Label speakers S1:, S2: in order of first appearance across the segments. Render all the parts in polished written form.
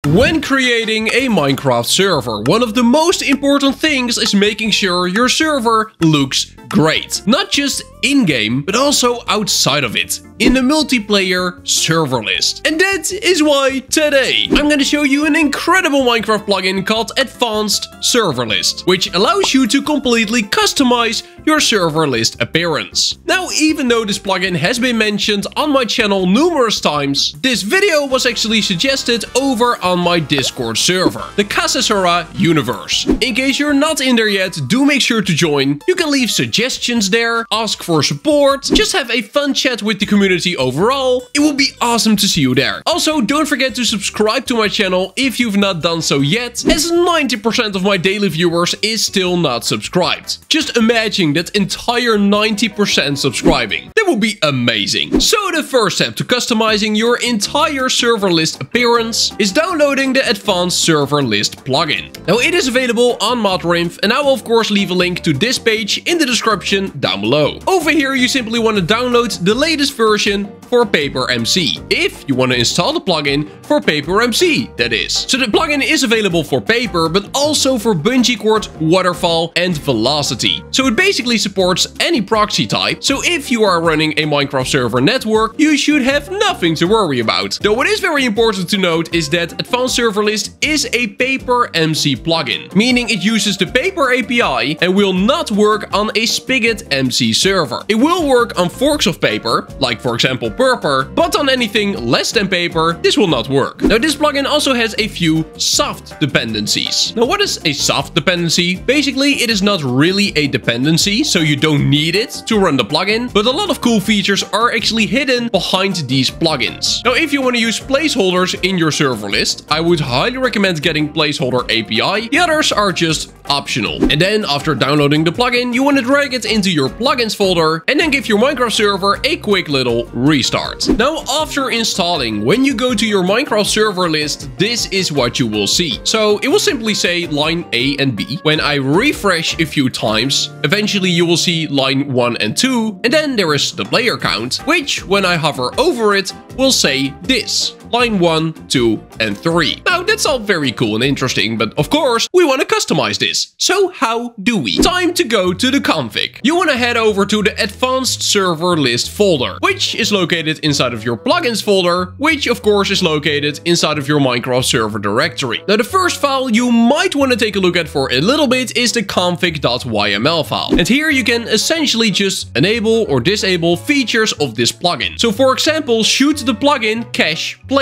S1: When creating a Minecraft server, one of the most important things is making sure your server looks great. Not just in-game, but also outside of it, in the multiplayer server list. And that is why today I'm going to show you an incredible Minecraft plugin called AdvancedServerList, which allows you to completely customize your server list appearance. Now, even though this plugin has been mentioned on my channel numerous times, this video was actually suggested over on my Discord server, the Casasora Universe. In case you're not in there yet, do make sure to join. You can leave suggestions there, ask for support, just have a fun chat with the community overall. It will be awesome to see you there. Also, don't forget to subscribe to my channel if you've not done so yet, as 90% of my daily viewers is still not subscribed. Just imagine that entire 90% subscribing. That would be amazing. So the first step to customizing your entire server list appearance is downloading the AdvancedServerList plugin. Now, it is available on Modrinf, and I will of course leave a link to this page in the description down below. Over here, you simply want to download the latest version for PaperMC, if you want to install the plugin for PaperMC, that is. So the plugin is available for Paper, but also for Bungee Cord, Waterfall, and Velocity. So it basically supports any proxy type. So if you are running a Minecraft server network, you should have nothing to worry about. Though what is very important to note is that AdvancedServerList is a PaperMC plugin, meaning it uses the Paper API and will not work on a Spigot MC server. It will work on forks of Paper, like for example Purper, but on anything less than Paper, this will not work. Now, this plugin also has a few soft dependencies. Now, what is a soft dependency? Basically, it is not really a dependency, so you don't need it to run the plugin, but a lot of cool features are actually hidden behind these plugins. Now, if you want to use placeholders in your server list, I would highly recommend getting Placeholder API. The others are just optional. And then after downloading the plugin, you want to drag it into your plugins folder and then give your Minecraft server a quick little restart. Now, after installing, when you go to your Minecraft server list, this is what you will see. So it will simply say line A and B. When I refresh a few times, eventually you will see line 1 and 2, and then there is the player count, which when I hover over it will say this. Line 1, 2, and 3. Now, that's all very cool and interesting, but of course, we want to customize this. So how do we? Time to go to the config. You want to head over to the AdvancedServerList folder, which is located inside of your plugins folder, which of course is located inside of your Minecraft server directory. Now, the first file you might want to take a look at for a little bit is the config.yml file. And here you can essentially just enable or disable features of this plugin. So for example, should the plugin cache players?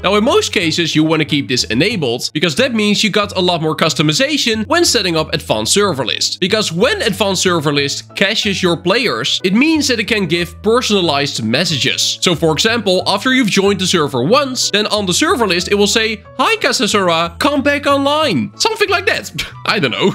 S1: Now, in most cases, you want to keep this enabled because that means you got a lot more customization when setting up AdvancedServerList. Because when AdvancedServerList caches your players, it means that it can give personalized messages. So for example, after you've joined the server once, then on the server list, it will say, "Hi Casasora, come back online." Something like that. I don't know.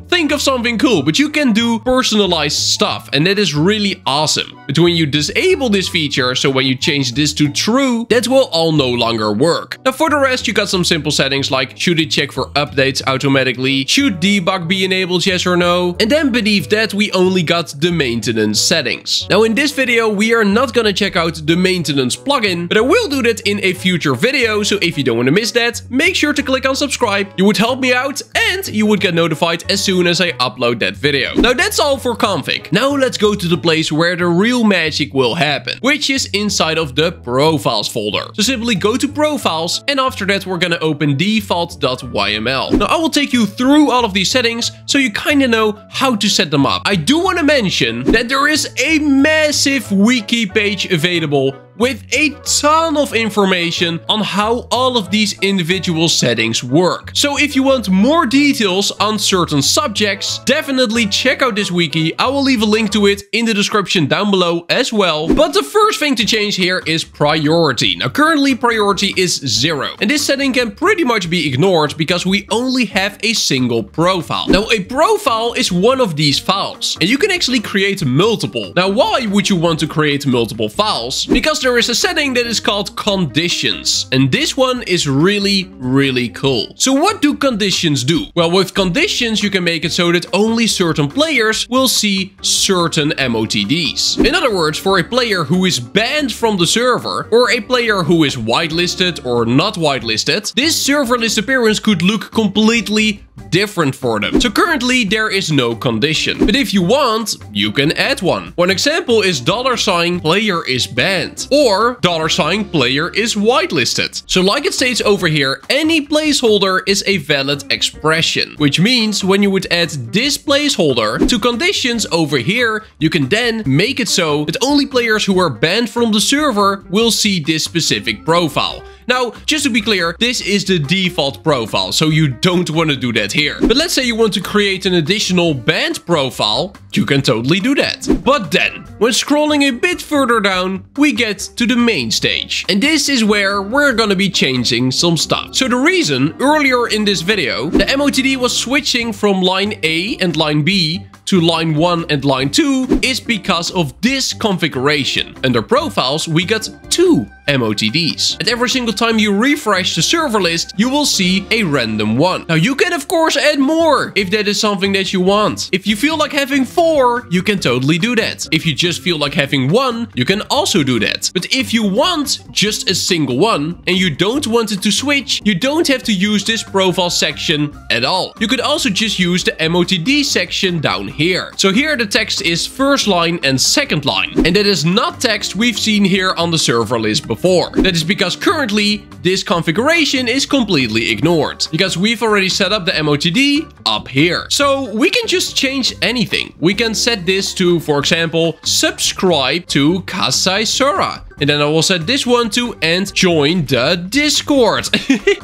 S1: Think of something cool, but you can do personalized stuff, and that is really awesome. But when you disable this feature, so when you change this to true, that will all no longer work. Now, for the rest, you got some simple settings like should it check for updates automatically, should debug be enabled, yes or no, and then beneath that we only got the maintenance settings. Now, in this video, we are not gonna check out the maintenance plugin, but I will do that in a future video, so if you don't want to miss that, make sure to click on subscribe. You would help me out, and you would get notified as soon as I upload that video. Now, that's all for config. Now, let's go to the place where the real magic will happen, which is inside of the profiles folder. So simply go to profiles, and after that we're gonna open default.yml. Now, I will take you through all of these settings so you kind of know how to set them up. I do want to mention that there is a massive wiki page available with a ton of information on how all of these individual settings work. So if you want more details on certain subjects, definitely check out this wiki. I will leave a link to it in the description down below as well. But the first thing to change here is priority. Now, currently priority is 0, and this setting can pretty much be ignored because we only have a single profile. Now, a profile is one of these files, and you can actually create multiple. Now, why would you want to create multiple files? Because there is a setting that is called conditions. And this one is really cool. So what do conditions do? Well, with conditions, you can make it so that only certain players will see certain MOTDs. In other words, for a player who is banned from the server, or a player who is whitelisted or not whitelisted, this server list appearance could look completely different for them. So currently there is no condition, but if you want, you can add one. One example is $player is banned or $player is whitelisted. So like it states over here, any placeholder is a valid expression, which means when you would add this placeholder to conditions over here, you can then make it so that only players who are banned from the server will see this specific profile. Now, just to be clear, this is the default profile, so you don't want to do that here. But let's say you want to create an additional banned profile, you can totally do that. But then, when scrolling a bit further down, we get to the main stage. And this is where we're gonna be changing some stuff. So the reason, earlier in this video, the MOTD was switching from line A and line B to line 1 and line 2 is because of this configuration. Under profiles, we got 2 MOTDs. And every single time you refresh the server list, you will see a random one. Now you can of course add more if that is something that you want. If you feel like having 4, you can totally do that. If you just feel like having 1, you can also do that. But if you want just a single one and you don't want it to switch, you don't have to use this profile section at all. You could also just use the MOTD section down here. So here the text is first line and second line. And that is not text we've seen here on the server list before. That is because currently this configuration is completely ignored because we've already set up the MOTD up here. So we can just change anything. We can set this to, for example, subscribe to Kasai Sora. And then I will set this one to and join the Discord.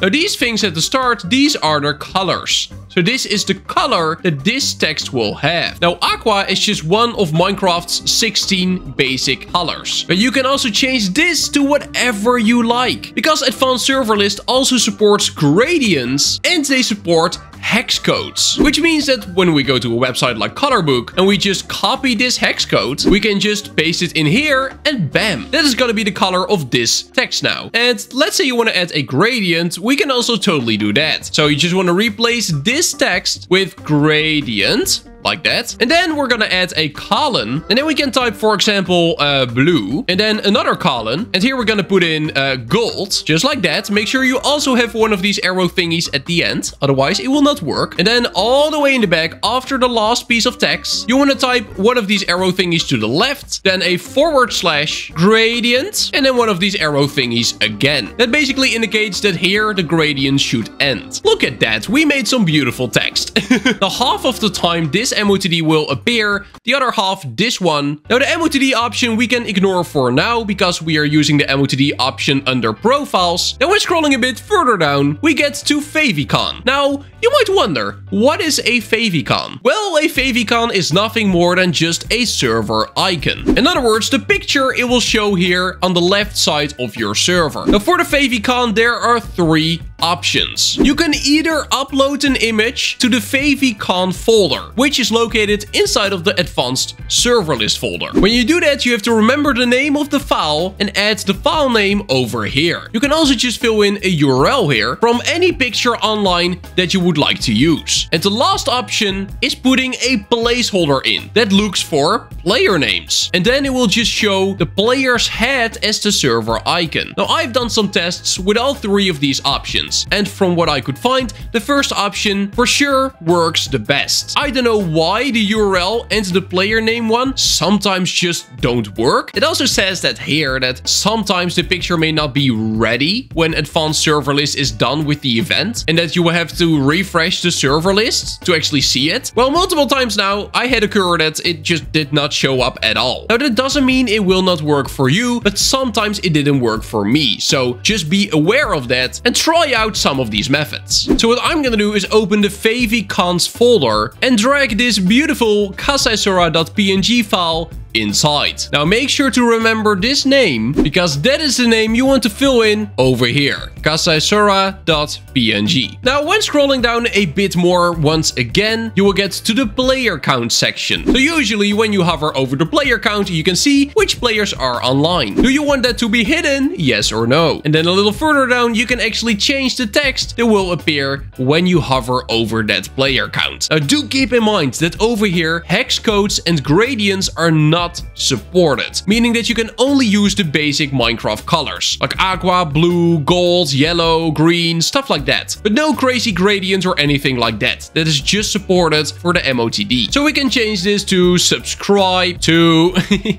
S1: Now these things at the start, these are the colors. So this is the color that this text will have. Now aqua is just one of Minecraft's 16 basic colors. But you can also change this to whatever you like. Because AdvancedServerList also supports gradients and they support hex codes, which means that when we go to a website like Colorbook and we just copy this hex code, we can just paste it in here and bam, that is going to be the color of this text now. And let's say you want to add a gradient, we can also totally do that. So you just want to replace this text with gradient, like that. And then we're gonna add a colon. And then we can type, for example, blue. And then another colon. And here we're gonna put in gold. Just like that. Make sure you also have one of these arrow thingies at the end. Otherwise, it will not work. And then all the way in the back, after the last piece of text, you want to type one of these arrow thingies to the left. Then a / gradient. And then one of these arrow thingies again. That basically indicates that here the gradient should end. Look at that. We made some beautiful text. Now, half of the time, this MOTD will appear, the other half this one. Now the MOTD option we can ignore for now because we are using the MOTD option under profiles. Then when scrolling a bit further down, we get to favicon. Now you might wonder, what is a favicon? Well, a favicon is nothing more than just a server icon. In other words, the picture it will show here on the left side of your server. Now for the favicon there are 3 options. You can either upload an image to the favicon folder, which is located inside of the AdvancedServerList folder. When you do that, you have to remember the name of the file and add the file name over here. You can also just fill in a URL here from any picture online that you would like to use. And the last option is putting a placeholder in that looks for player names. And then it will just show the player's head as the server icon. Now I've done some tests with all 3 of these options. And from what I could find, the first option for sure works the best. I don't know why the URL and the player name one sometimes just don't work. It also says that here that sometimes the picture may not be ready when AdvancedServerList is done with the event and that you will have to refresh the server list to actually see it. Well, multiple times now I had occurred that it just did not show up at all. Now that doesn't mean it will not work for you, but sometimes it didn't work for me. So just be aware of that and try out some of these methods. So what I'm gonna do is open the favicons folder and drag this beautiful kasaisora.png file inside. Now make sure to remember this name because that is the name you want to fill in over here. kasasura.png. Now, when scrolling down a bit more once again, you will get to the player count section. So usually when you hover over the player count, you can see which players are online. Do you want that to be hidden? Yes or no? And then a little further down, you can actually change the text that will appear when you hover over that player count. Now, do keep in mind that over here, hex codes and gradients are not supported, meaning that you can only use the basic Minecraft colors, like aqua, blue, gold, yellow, green, stuff like that. But no crazy gradients or anything like that. That is just supported for the MOTD. So we can change this to subscribe to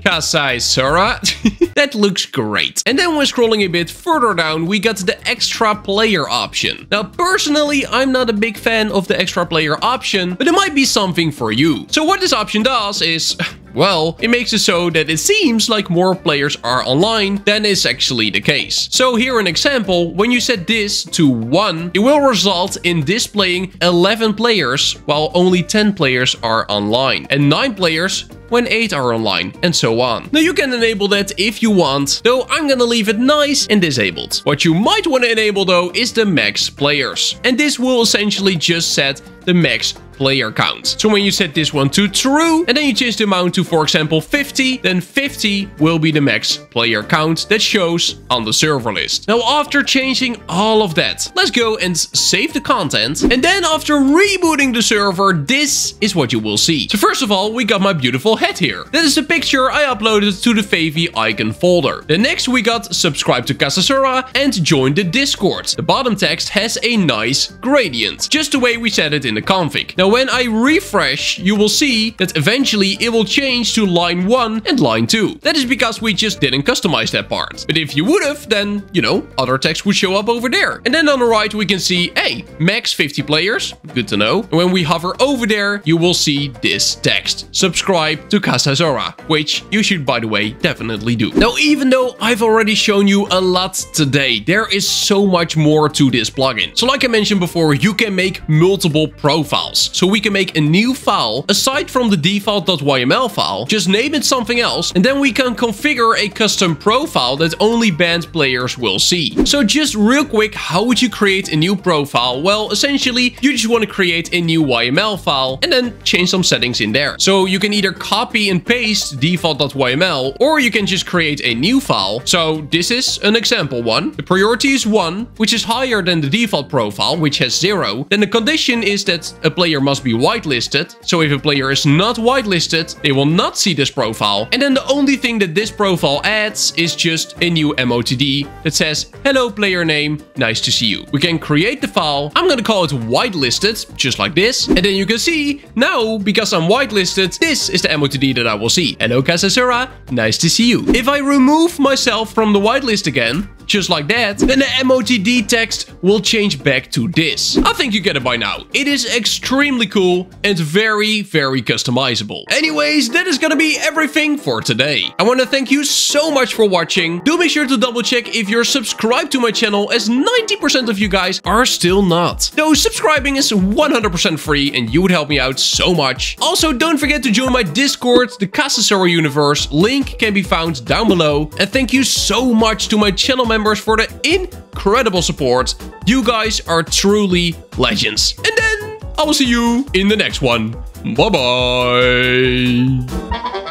S1: Kasasura. That looks great. And then when scrolling a bit further down, we got the extra player option. Now, personally, I'm not a big fan of the extra player option, but it might be something for you. So what this option does is, well, it makes it so that it seems like more players are online than is actually the case. So here an example, when you set this to 1, it will result in displaying 11 players while only 10 players are online, and 9 players when 8 are online, and so on. Now you can enable that if you want, though I'm gonna leave it nice and disabled. What you might want to enable though is the max players, and this will essentially just set the max player count. So when you set this one to true and then you change the amount to, for example, 50, then 50 will be the max player count that shows on the server list. Now, after changing all of that, let's go and save the content. And then after rebooting the server, this is what you will see. So first of all, we got my beautiful head here. That is a picture I uploaded to the Favy icon folder. Then next we got subscribe to Kasasura and join the Discord. The bottom text has a nice gradient, just the way we set it in the config. Now when I refresh, you will see that eventually it will change to line 1 and line 2. That is because we just didn't customize that part. But if you would have, then, you know, other text would show up over there. And then on the right, we can see, hey, max 50 players. Good to know. And when we hover over there, you will see this text. Subscribe to Kasasura, which you should, by the way, definitely do. Now, even though I've already shown you a lot today, there is so much more to this plugin. So like I mentioned before, you can make multiple profiles. So we can make a new file aside from the default.yml file, just name it something else, and then we can configure a custom profile that only banned players will see. So just real quick, how would you create a new profile? Well, essentially, you just want to create a new YML file and then change some settings in there. So you can either copy and paste default.yml, or you can just create a new file. So this is an example one. The priority is 1, which is higher than the default profile, which has 0. Then the condition is that a player must be whitelisted. So if a player is not whitelisted, they will not see this profile. And then the only thing that this profile adds is just a new MOTD that says, hello player name, nice to see you. We can create the file. I'm gonna call it whitelisted, just like this. And then you can see now, because I'm whitelisted, this is the MOTD that I will see. Hello Kasasura, nice to see you. If I remove myself from the whitelist again, just like that, then the MOTD text will change back to this. I think you get it by now. It is extremely cool and very, very customizable. Anyways, that is gonna be everything for today. I want to thank you so much for watching. Do make sure to double check if you're subscribed to my channel, as 90% of you guys are still not. Though subscribing is 100% free and you would help me out so much. Also, don't forget to join my Discord, the Kasasura universe. Link can be found down below. And thank you so much to my channel members for the incredible support. You guys are truly legends. And then I will see you in the next one. Bye bye.